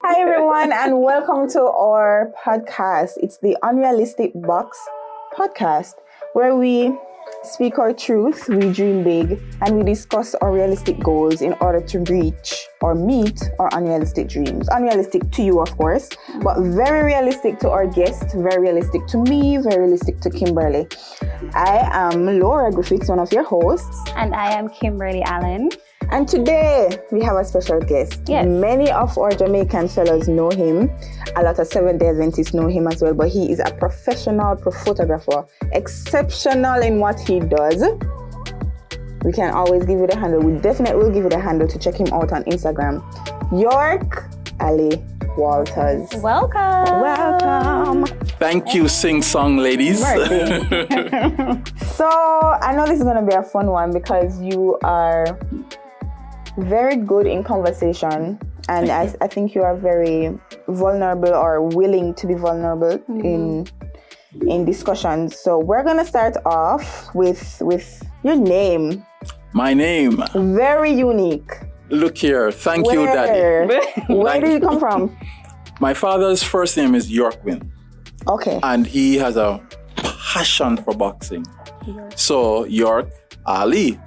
Hi everyone and welcome to our podcast. It's the Unrealistic Box podcast where we speak our truth, we dream big, and we discuss our realistic goals in order to reach or meet our unrealistic dreams. Unrealistic to you, of course, but very realistic to our guests, very realistic to me, very realistic to Kimberly. I am Laura Griffiths, one of your hosts. And I am Kimberly Allen. And today we have a special guest. Yes. Many of our Jamaican fellows know him. A lot of Seventh-day Adventists know him as well, but he is a professional photographer, exceptional in what he does. We can always give you the handle. We definitely will give you the handle to check him out on Instagram. Yorkali Walters. Welcome. Welcome. Thank you, sing-song ladies. Mercy. So, I know this is going to be a fun one because you are very good in conversation, and I think you are very vulnerable or willing to be vulnerable in discussions. So we're gonna start off with your name. My name. Very unique. Look here. Thank you, Daddy. Where did you come from? My father's first name is Yorkwin. Okay. And he has a passion for boxing. So York Ali.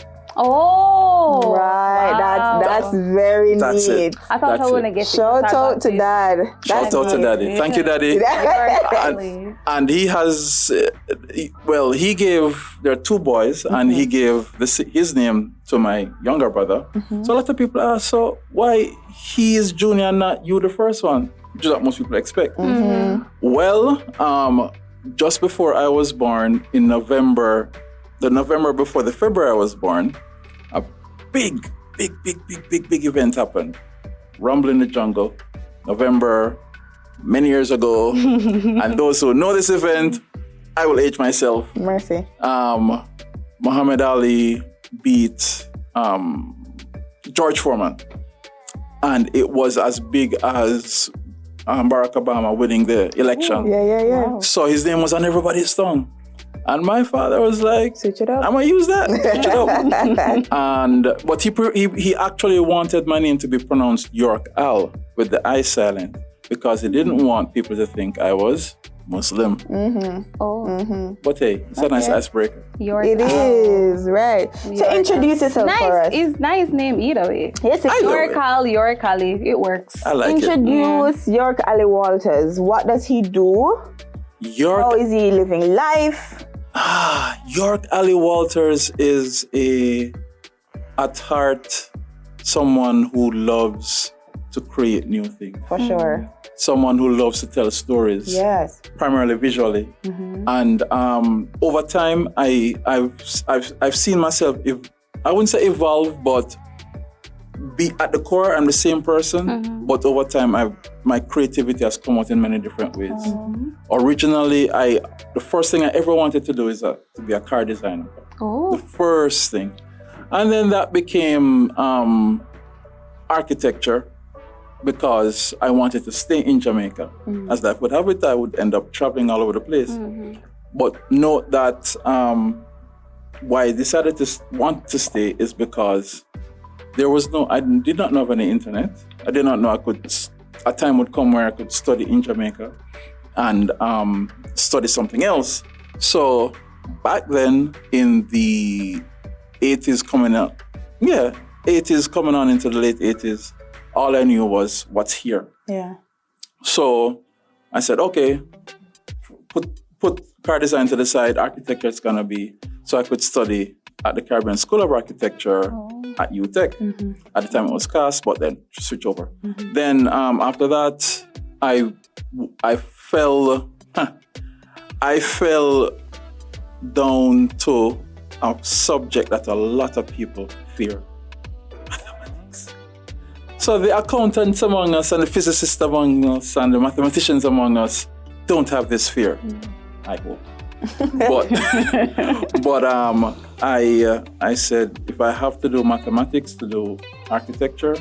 Oh, right. Wow. That's very That's neat. it. I thought I was gonna get Shout out to Dad. Shout out to Daddy. Thank you, Daddy. And he has, there are two boys, and he gave his name to my younger brother. So a lot of people ask, so why he is junior and not you the first one? Which is what most people expect. Well, just before I was born, in November before the February I was born, a big event happened. Rumble in the Jungle, November, many years ago. And those who know this event, I will age myself. Mercy. Muhammad Ali beat George Foreman. And it was as big as Barack Obama winning the election. Yeah. Wow. So his name was on everybody's tongue. And my father was like, Switch it up. I'm going to use that. Switch it up. But he actually wanted my name to be pronounced York Al with the I silent because he didn't want people to think I was Muslim. But hey, it's a nice icebreaker. It is, right. So introduce yourself for us. It's nice name either way. Yes, it's Yorkali. It works. I like Introduce Yorkali Walters. What does he do? How is he living life? Yorkali Walters is at heart someone who loves to create new things. For sure. Someone who loves to tell stories. Yes. Primarily visually. And over time, I've seen myself, I wouldn't say evolve, but be at the core, I'm the same person, but over time, my creativity has come out in many different ways. Originally, the first thing I ever wanted to do is to be a car designer. Oh. The first thing. And then that became architecture because I wanted to stay in Jamaica. As life would have it, I would end up traveling all over the place. But note that why I decided to want to stay is because I did not know of any internet. I did not know a time would come where I could study in Jamaica and study something else. So back then in the 80s coming on into the late 80s, all I knew was what's here. Yeah. So I said, okay, put car design to the side, architecture is gonna be, so I could study at the Caribbean School of Architecture at UTech. At the time it was CAS, but then switch over. Then after that, I fell down to a subject that a lot of people fear. Mathematics. So the accountants among us and the physicists among us and the mathematicians among us don't have this fear. I hope. But I said, if I have to do mathematics to do architecture,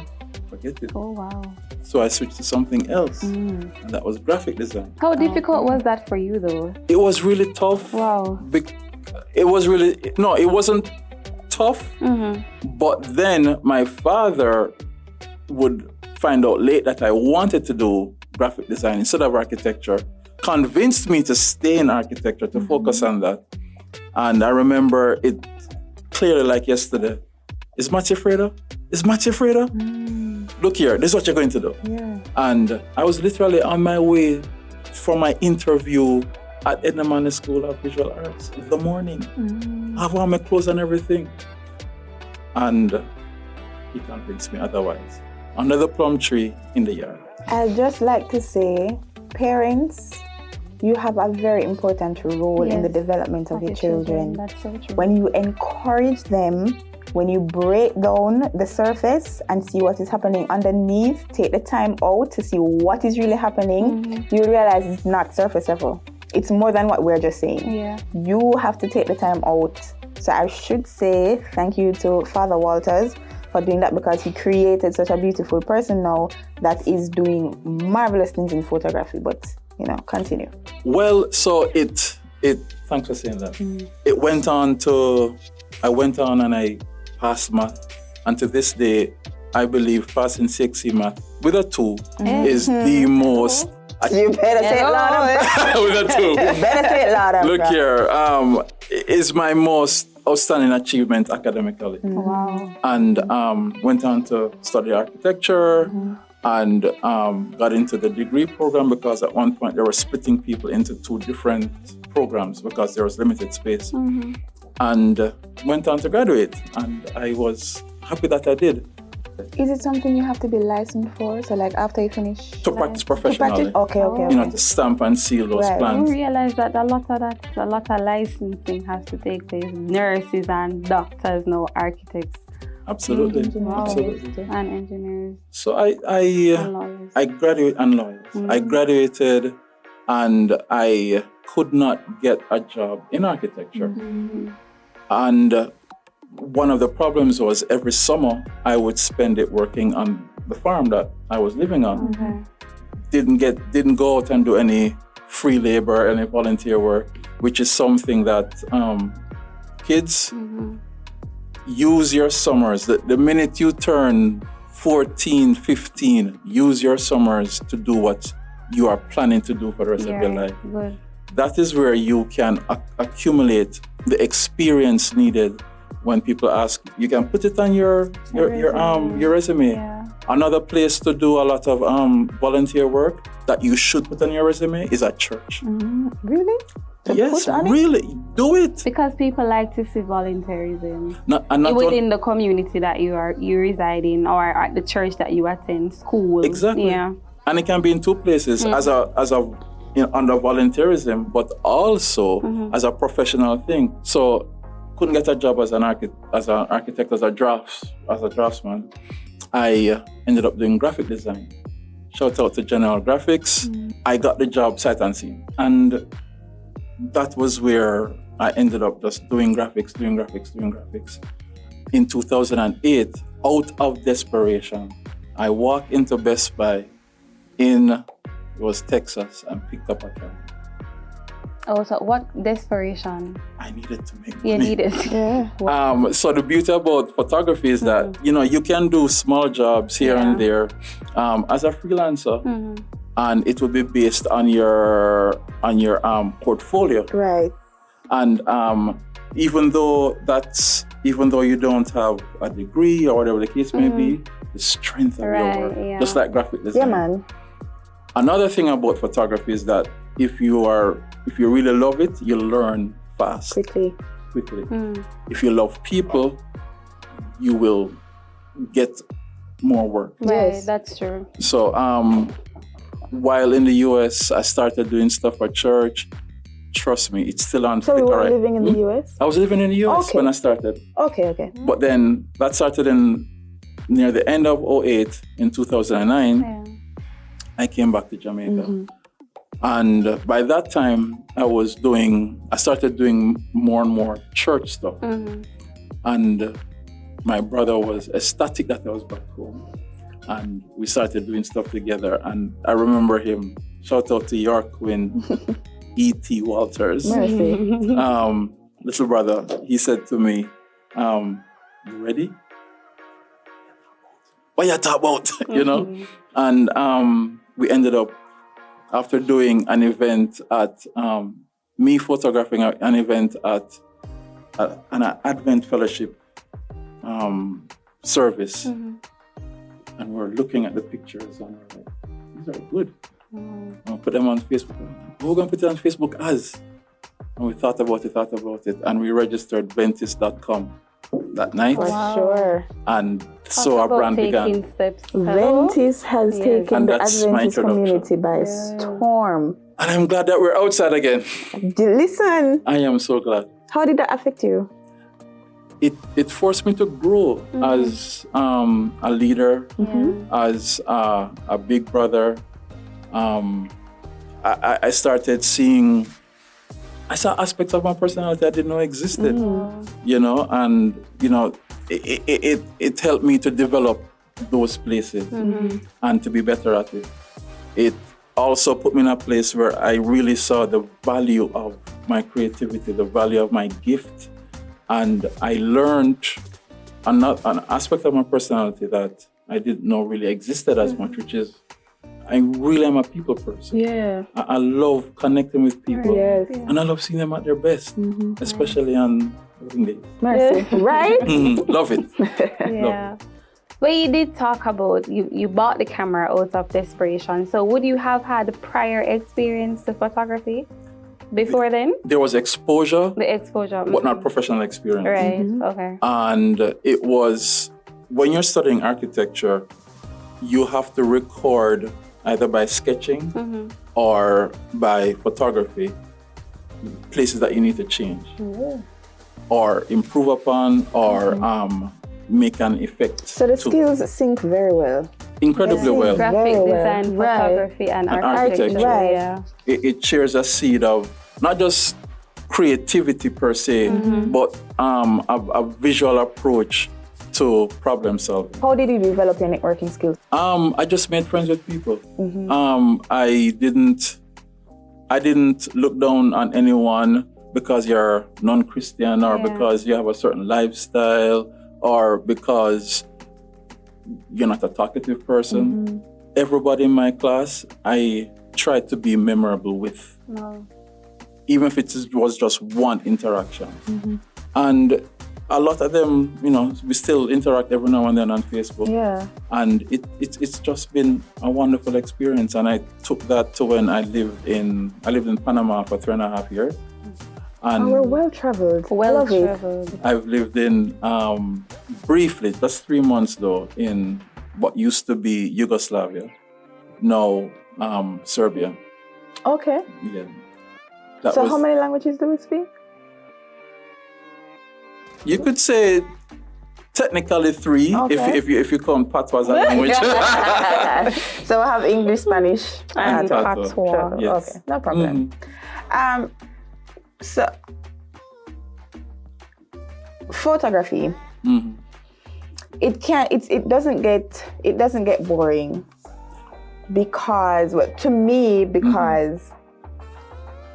forget it. Oh, wow. So I switched to something else, and that was graphic design. How difficult was that for you, though? It was really tough. Wow. It wasn't tough, but then my father would find out late that I wanted to do graphic design instead of architecture convinced me to stay in architecture, to focus on that. And I remember it clearly like yesterday. Is Matthew Freda? Is Matthew Freda? Look here, this is what you're going to do. Yeah. And I was literally on my way for my interview at Edna School of Visual Arts in the morning. I have on my clothes and everything. And he convinced me otherwise. Under the plum tree in the yard. I'd just like to say, parents, you have a very important role in the development of your children. That's so true. When you encourage them, when you break down the surface and see what is happening underneath, take the time out to see what is really happening, you realize it's not surface level. It's more than what we're just saying. Yeah. You have to take the time out. So I should say thank you to Father Walters for doing that, because he created such a beautiful person now that is doing marvelous things in photography. But, continue. Well, so it thanks for saying that. It went on I went on and I passed math. And to this day, I believe passing 6C math with a 2 is the most... You better say it louder. with a 2. You better say it louder. Look here, is my most outstanding achievement academically. Wow. And went on to study architecture and got into the degree program, because at one point they were splitting people into 2 different programs because there was limited space. And went on to graduate, and I was happy that I did. Is it something you have to be licensed for? So like after you finish? To practice professionally. Okay. To stamp and seal those Right. I plans. realize that a lot of licensing has to take place. Nurses and doctors, no architects Absolutely. Absolutely. and engineers So and lawyers. I graduated, and lawyers. I graduated and I could not get a job in architecture. And one of the problems was every summer I would spend it working on the farm that I was living on. Didn't go out and do any free labor, any volunteer work, which is something that kids use your summers. The minute you turn 14, 15, use your summers to do what you are planning to do for the rest of your life. Good. That is where you can accumulate the experience needed. When people ask, you can put it on your resume. Yeah. Another place to do a lot of volunteer work that you should put on your resume is at church. Really? Yes, really, do it. Because people like to see volunteerism Not within the community that you reside in, or at the church that you attend, school. Exactly. Yeah. And it can be in 2 places, as a under volunteerism, but also as a professional thing. So couldn't get a job as an architect, as a draftsman. I ended up doing graphic design. Shout out to General Graphics. I got the job sight unseen. And that was where I ended up just doing graphics. In 2008, out of desperation, I walked into Best Buy in Texas and picked up a camera. Oh, so what desperation? I needed to make money. You needed. Yeah. So the beauty about photography is that you can do small jobs here and there as a freelancer, and it will be based on your portfolio. Right. And even though you don't have a degree or whatever the case may be, the strength of your work, just like graphic design. Yeah, man. Another thing about photography is that if you really love it, you'll learn fast. Quickly. If you love people, you will get more work. Right, Yes. that's true. So while in the US, I started doing stuff at church. Trust me, it's still on. So you were living in the US? I was living in the US when I started. Okay. But then that started near the end of 2008, in 2009. Yeah. I came back to Jamaica. And by that time, I started doing more and more church stuff. And my brother was ecstatic that I was back home. And we started doing stuff together. And I remember him, shout out to Yorkali E.T. Walters. Mercy. Little brother, he said to me, you ready? What you talk about? And we ended up, after doing an event at, me photographing an event at an Advent Fellowship service. And we're looking at the pictures and we're like, these are good. I'll put them on Facebook. We're going to put it on Facebook as. And we thought about it, and we registered Ventis.com that night. For sure. And so our brand began. Ventis has taken And the that's my Adventist community by storm. And I'm glad that we're outside again. Listen, I am so glad. how did that affect you? It forced me to grow as a leader, as a big brother. I started seeing, I saw aspects of my personality I didn't know existed, you know, and, you know, it helped me to develop those places and to be better at it. It also put me in a place where I really saw the value of my creativity, the value of my gift. And I learned an aspect of my personality that I didn't know really existed as much, which is I really am a people person. Yeah. I love connecting with people. Yes. And I love seeing them at their best, especially on wedding days. Mercy. Right? Love it. Yeah. But you did talk about, you bought the camera out of desperation. So would you have had prior experience to photography before then? There was exposure, The exposure. but not professional experience. Right, okay. And it was, when you're studying architecture, you have to record either by sketching or by photography places that you need to change or improve upon or make an effect. So the skills sync very well. Incredibly well. Graphic Very well. design, Right. photography, and And architecture. architecture. Right. Yeah. It shares a seed of not just creativity per se, but a visual approach to problem solving. How did you develop your networking skills? I just made friends with people. I didn't look down on anyone because you're non-Christian or because you have a certain lifestyle or because you're not a talkative person. Everybody in my class, I tried to be memorable with. No. Even if it was just one interaction. And a lot of them, you know, we still interact every now and then on Facebook. Yeah. And it's just been a wonderful experience. And I took that to when I lived in Panama for 3.5 years. And We're well traveled. Love it. I've lived in, briefly, just 3 months though, in what used to be Yugoslavia, now Serbia. Okay. Yeah. So how many languages do we speak? You could say technically 3 Okay. if you count Patois as a language. So I have English, Spanish, And Patois. Patois. Yes. Okay, no problem. So photography, it doesn't get boring because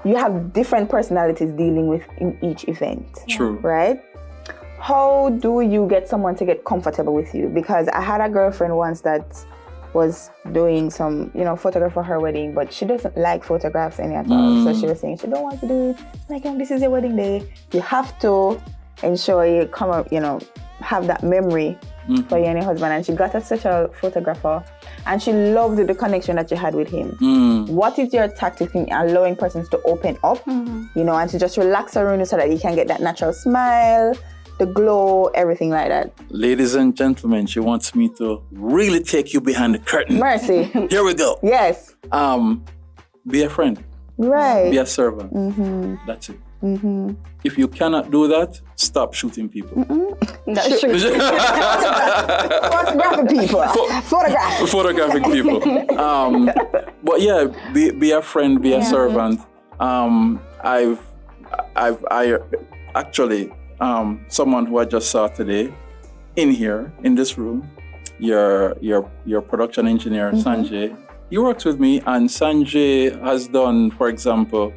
you have different personalities dealing with in each event. True. Right? How do you get someone to get comfortable with you? Because I had a girlfriend once that was doing some, photograph for her wedding, but she doesn't like photographs any at all. So she was saying she don't want to do it. Like, this is your wedding day. You have to ensure you come up, have that memory for you and your husband. And she got us such a photographer, and she loved the connection that you had with him. What is your tactic in allowing persons to open up, and to just relax around you so that you can get that natural smile, the glow, everything like that? Ladies and gentlemen, she wants me to really take you behind the curtain. Mercy. Here we go. Yes. Be a friend. Right. Be a servant. That's it. If you cannot do that, stop shooting people. That's true. Photographing people. Photographing people. But yeah, be a friend, be a servant. I actually, someone who I just saw today in this room, your production engineer, Sanjay, he works with me, and Sanjay has done, for example,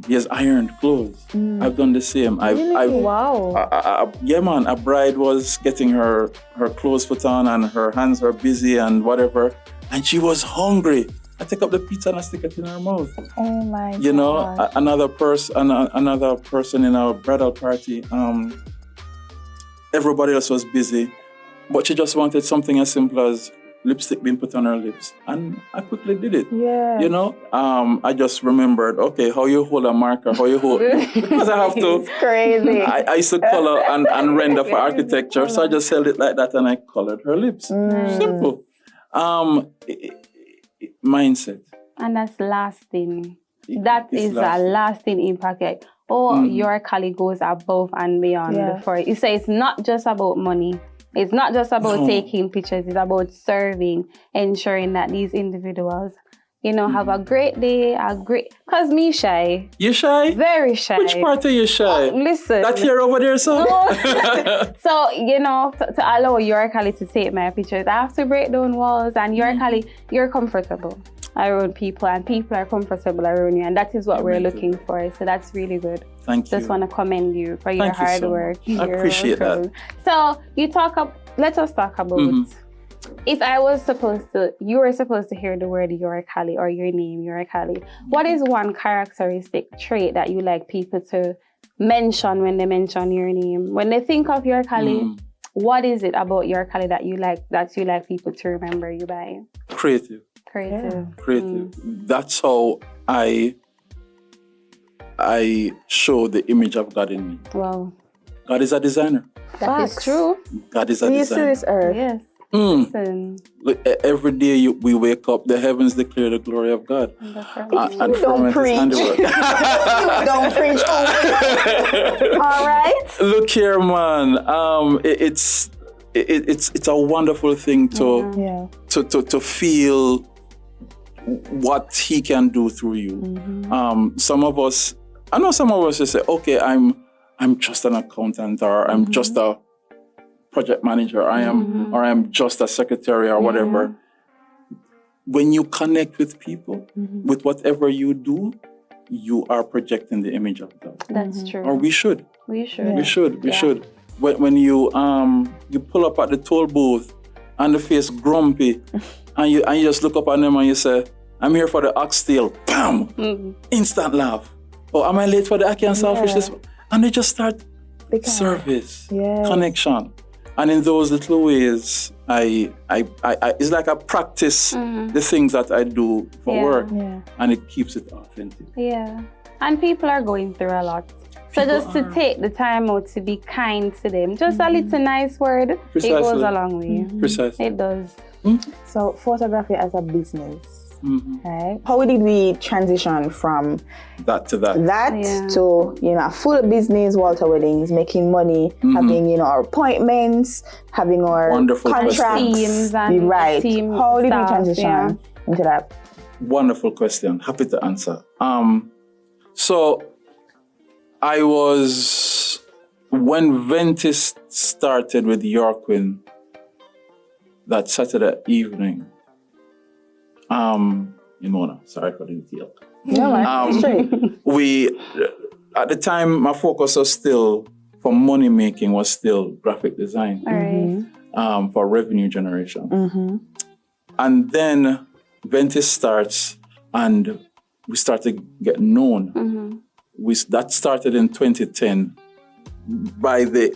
He has ironed clothes. I've done the same. Wow. Yeah, man. A bride was getting her clothes put on, and her hands were busy and whatever, and she was hungry. I take up the pizza and I stick it in her mouth. Oh my God. You know, another person in our bridal party. Everybody else was busy, but she just wanted something as simple as lipstick being put on her lips, and I quickly did it. Yeah. You know, I just remembered, okay, how you hold a marker, how you hold, because I have to. It's crazy. I used to color and render for architecture, so I just held it like that and I colored her lips. Simple. Mindset. And that's lasting. That is a lasting impact. Like, Yorkali goes above and beyond for it. So it's not just about money. It's not just about taking pictures. It's about serving, ensuring that these individuals, you know, have a great day, because me shy. You shy? Very shy. Which part are you shy? Listen. That here over there, son? No. So, you know, to allow Yorkali to take my pictures, I have to break down walls, and Yorkali, you're comfortable around people, and people are comfortable around you, and that is what we're looking for. So that's really good. Thank you. Just want to commend you for your hard work. I appreciate that. So let us talk about, if I was you were supposed to hear the word Yorkali or your name Yorkali, what is one characteristic trait that you like people to mention when they mention your name? When they think of Yorkali, what is it about Yorkali that you like people to remember you by? Creative. That's how I show the image of God in me. Wow. God is a designer. That is true. God is a designer. This earth. Yes. Listen. Look, every day we wake up, the heavens declare the glory of God. And Don't preach. Don't preach. All right. Look here, man. It's a wonderful thing to feel what He can do through you. Some of us just say, okay, I'm just an accountant, or I'm just a project manager, or I'm just a secretary, or whatever. When you connect with people, with whatever you do, you are projecting the image of God. That's true. Or we should. We should. We should. When you pull up at the toll booth and the face grumpy, and you just look up at them and you say, I'm here for the oxtail. Bam! Instant laugh. Oh, am I late for the ackee and saltfish? And they just start service, connection. And in those little ways, I it's like I practice the things that I do for work, and it keeps it authentic. Yeah. And people are going through a lot. So just to take the time out to be kind to them, just a little nice word, Precisely. it goes a long way. Precisely. It does. So photography as a business. Right? How did we transition from that to that? To, you know, full business, Walter Weddings, making money, having, you know, our appointments, having our wonderful contracts. Teams and right. team How did we staff, transition into that? Wonderful question. Happy to answer. So I was, when Ventis started with Yorkwin that Saturday evening, sorry for the detail. No, man, straight. We, at the time, my focus was still, for money making, was still graphic design. All right. For revenue generation. And then Ventis starts, and we started to get known. That started in 2010.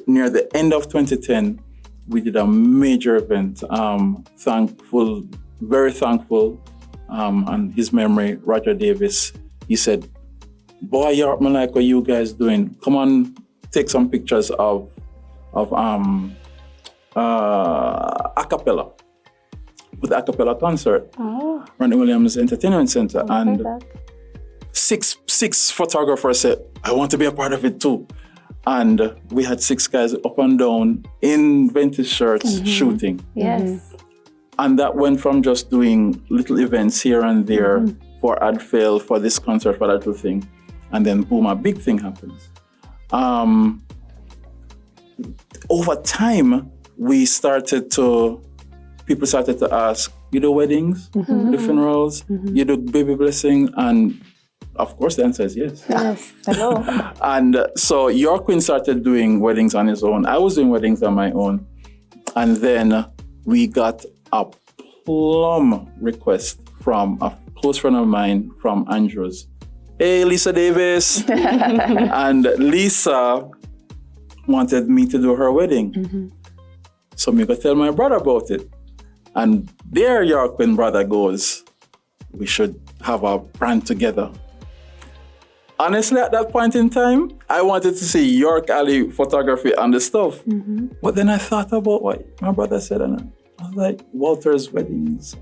Near the end of 2010, we did a major event. Very thankful, and his memory, Roger Davis, he said, boy, York, man, like what you guys doing? Come on, take some pictures of a cappella, with the a cappella concert, Randy Williams Entertainment Center. And six photographers said, I want to be a part of it too. And we had 6 guys up and down in Ventis shirts shooting. Yes. And that went from just doing little events here and there for AdFail, for this concert, for that little thing. And then boom, a big thing happens. Over time, people started to ask, you do weddings, the funerals, you do baby blessing, and of course, the answer is yes. Yes. Hello. And so Yorkwin started doing weddings on his own. I was doing weddings on my own. And then we got a plum request from a close friend of mine from Andrews. Hey, Lisa Davis. And Lisa wanted me to do her wedding. So me go tell my brother about it. And their Yorkwin brother goes, we should have a brand together. Honestly, at that point in time, I wanted to see Yorkali photography and the stuff. But then I thought about what my brother said, and I was like, Walters Weddings.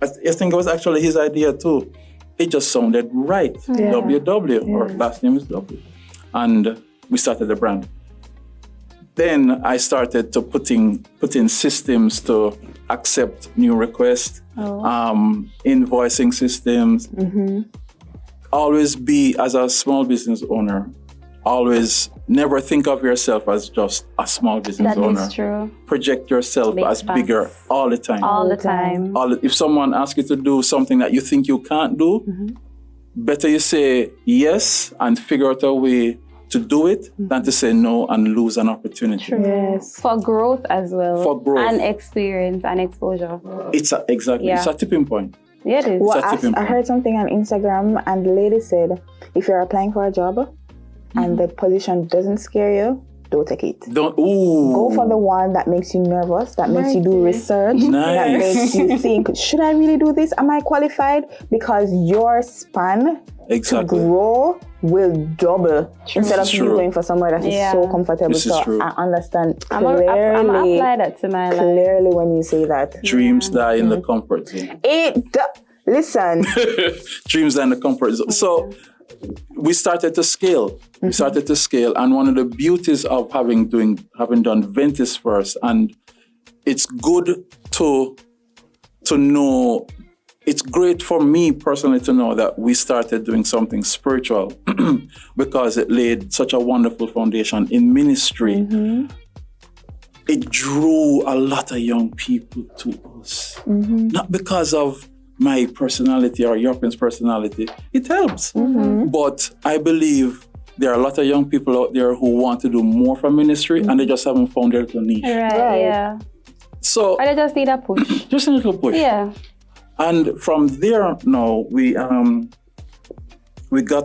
I think it was actually his idea too. It just sounded right. Yeah. WW, or last name is W. And we started the brand. Then I started to put in systems to accept new requests, invoicing systems. Always be, as a small business owner, always never think of yourself as just a small business owner. That is true. Project yourself as bigger all the time. All the time. If someone asks you to do something that you think you can't do, better you say yes and figure out a way to do it than to say no and lose an opportunity. True. Yes. For growth as well. For growth. And experience and exposure. It's a tipping point. Yeah, it is. Well, I heard something on Instagram, and the lady said, if you're applying for a job and the position doesn't scare you, don't take it. Go for the one that makes you nervous, that makes you do research, that makes you think, should I really do this? Am I qualified? Because your span to grow will double instead of you going for somewhere that is so comfortable. This is true. I understand I'm gonna apply that to my life. Clearly when you say that. Dreams die in the comfort zone. Listen. Dreams die in the comfort zone. So we started to scale. And one of the beauties of having done Ventus first, and it's good to know. It's great for me personally to know that we started doing something spiritual because it laid such a wonderful foundation in ministry. It drew a lot of young people to us. Not because of my personality or Yorkwin's personality. It helps. But I believe there are a lot of young people out there who want to do more for ministry and they just haven't found their little niche. Right, yeah. So But I just need a push. Just a little push. Yeah. And from there, now we got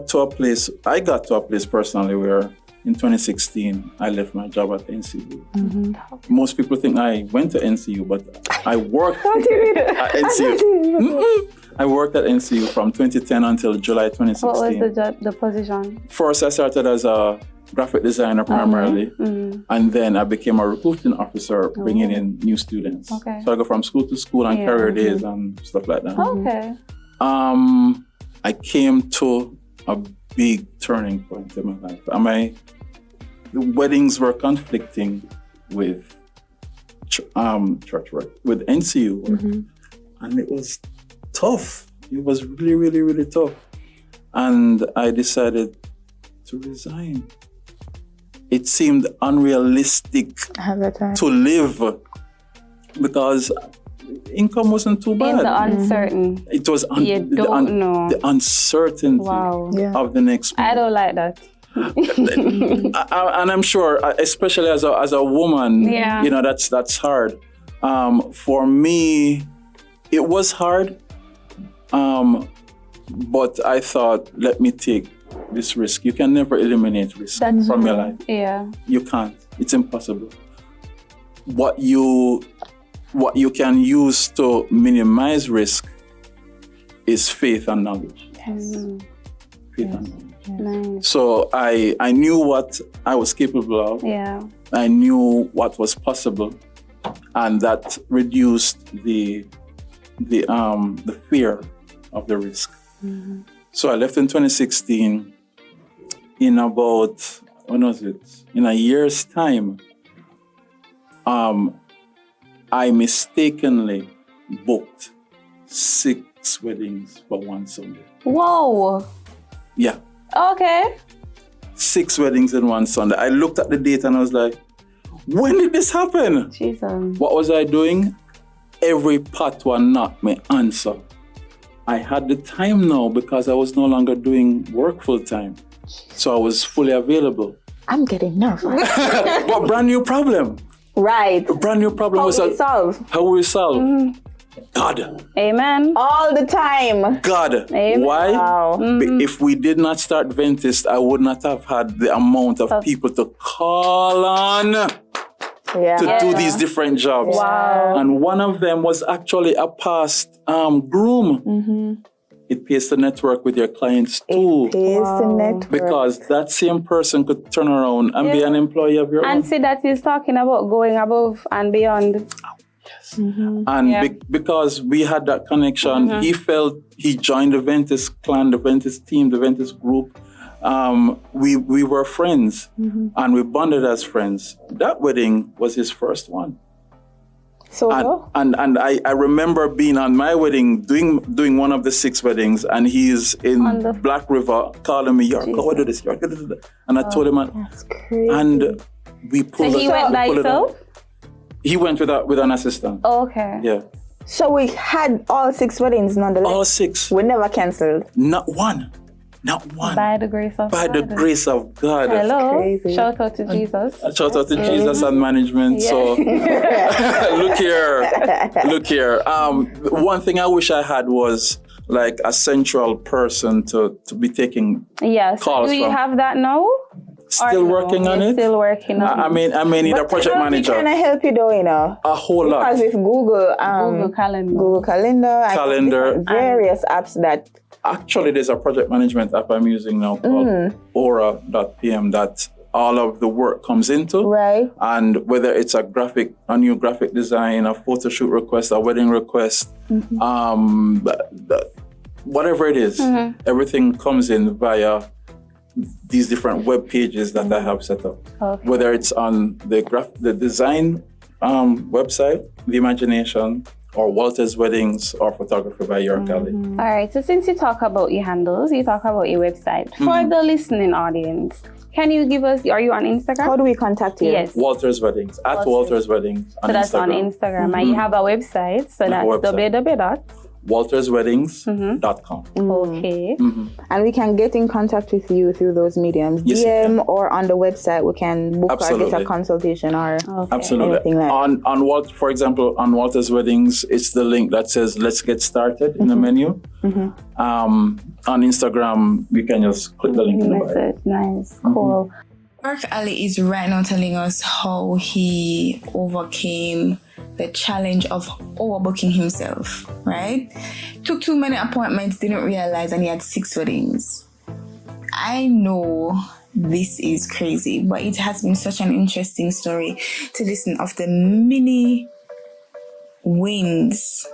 to a place. I got to a place personally where in 2016 I left my job at NCU. Most people think I went to NCU, but I worked at NCU. I worked at NCU from 2010 until July 2016. What was the position? First, I started as a graphic designer primarily, and then I became a recruiting officer, bringing in new students. Okay. So I go from school to school and career days and stuff like that. Okay. I came to a big turning point in my life. The weddings were conflicting with church work, with NCU work, and it was tough. It was really, really, really tough, and I decided to resign. It seemed unrealistic to live because income wasn't too bad. In the uncertain. It was you don't know. The uncertainty of the next month. I don't like that. And I'm sure, especially as a woman, you know, that's hard. For me, it was hard, but I thought, let me take this risk. You can never eliminate risk from your life. Yeah. You can't. It's impossible. What you can use to minimize risk is faith and knowledge. Yes. Faith and knowledge. Nice. So I knew what I was capable of. Yeah. I knew what was possible, and that reduced the fear of the risk. So I left in 2016. In about, in a year's time, I mistakenly booked 6 weddings for one Sunday. Whoa. Yeah. Okay. 6 weddings in one Sunday. I looked at the date and I was like, when did this happen? Jesus. What was I doing? Every part one not my answer. I had the time now because I was no longer doing work full time. So I was fully available. I'm getting nervous. But brand new problem. Right. A brand new problem was How solve? how we solve. God. Amen. All the time. God. Amen. Why? Wow. If we did not start Ventist, I would not have had the amount of people to call on to do these different jobs. Wow. And one of them was actually a past groom. It pays to network with your clients too. It pays to network. Because that same person could turn around and be an employee of your And own. see that he's talking about going above and beyond. And because we had that connection, he felt he joined the Ventus clan, the Ventus team, the Ventus group. We were friends and we bonded as friends. That wedding was his first one. So And I remember being on my wedding, doing one of the 6 weddings, and he's in Black River calling me, York, go do this, York, do this. And I told him, that's crazy. and we pulled So he went by himself? He went with an assistant. Okay. Yeah. So we had all 6 weddings nonetheless. All 6. We never cancelled. Not one. Not one. By the grace of By God. the grace of God. Hello. crazy. Shout out to Jesus. Shout out to Jesus and management. So look here. One thing I wish I had was like a central person to be taking Yes. calls Do you from. have that now? Still working on You're it. Still working on it. I may need a project manager. Can I help you though, A whole lot. Because with Google, Google Calendar. Google Calendar, Calendar. various apps that Actually, there's a project management app I'm using now called Aura.pm that all of the work comes into. right. And whether it's a new graphic design, a photo shoot request, a wedding request, whatever it is, everything comes in via these different web pages that I have set up. Okay. Whether it's on the design website, the Imagination, or Walters Weddings, or Photography by Yorkali. All right. So since you talk about your handles, you talk about your website. For the listening audience, can you give us, are you on Instagram? How do we contact you? Yes. Walters Weddings, at Walters Weddings on So that's on Instagram. Instagram. And you have a website. So that's www. WaltersWeddings.com. Okay. And we can get in contact with you through those mediums. Yes, you DM or on the website we can book or get Absolutely. a consultation or Absolutely. anything like that. For example, on Walters Weddings, it's the link that says "Let's get started" in the menu. On Instagram, you can just click the link in the bio. Message. Nice. Cool. Yorkali is right now telling us how he overcame the challenge of overbooking himself, right? Took too many appointments, didn't realize, and he had 6 weddings. I know this is crazy, but it has been such an interesting story to listen of the many wins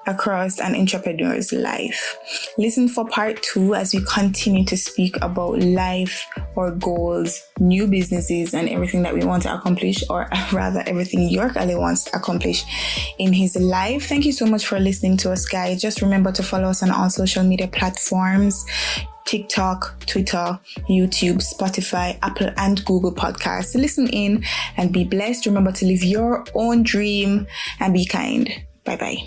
across an entrepreneur's life. Listen for part 2 as we continue to speak about life, our goals, new businesses, and everything that we want to accomplish, or rather everything Yorkali wants to accomplish in his life. Thank you so much for listening to us, guys. Just remember to follow us on all social media platforms: TikTok, Twitter, YouTube, Spotify, Apple, and Google Podcasts. Listen in and be blessed. Remember to live your own dream and be kind. Bye-bye.